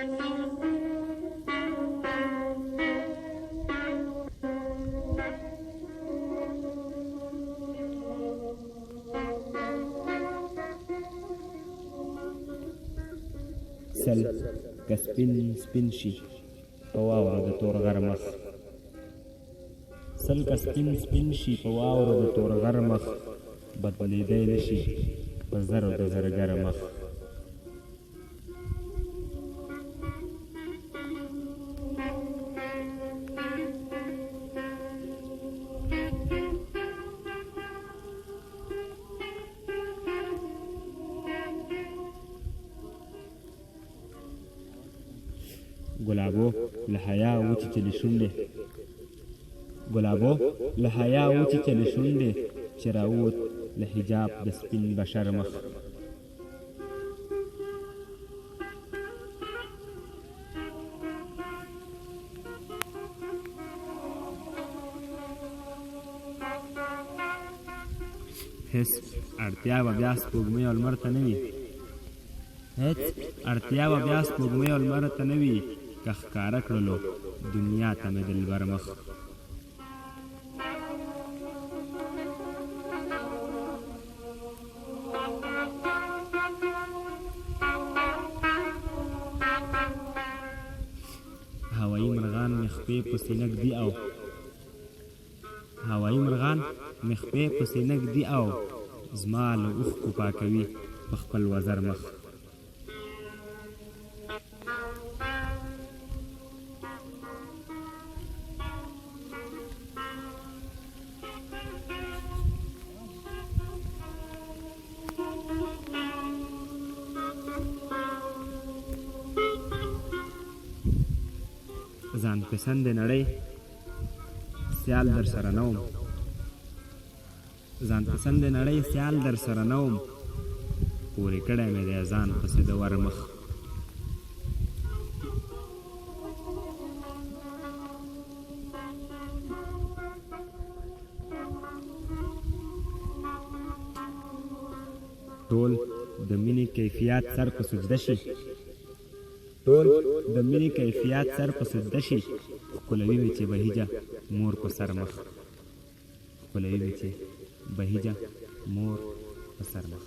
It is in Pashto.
سل که سپین شي په واورو د تور غر مخ سل که سپین شي په واورو د تور غر مخ بدلېدی نه شي په زرو د زرګر مخ ګلابو له حیا وچیچلې شونډې ګلابو له حیا وچیچلې شونډې چې راووت له حجاب د سپین بشر مخ هېڅ اړتیا به بیا سپوږمۍ او لمر ته نه وي هېڅ اړتیا به بیا سپوږمۍ او لمر ته نه وي که ښکاره کړلو دنیا ته مې دلبر مخ هوایي مرغان مې خپې پسې نږدې او هوایي مرغان مې خپې پسې نږدې او زما له اوښکو پاکوي په خپل وزر مخ ځان پسند نړۍ سیال در سره نه وم ځان پسند نړۍ سیال در سره نه وم پورې کړی مې دی ځان پسې د ور مخ ټول د مینې کیفیت سر په سجده شي ټول د مینې کیفیت سر په سجده شي ښکلوي مې چې بهیجه مور په سر مخ ښکلوي مې چې بهیجه مور په سر مخ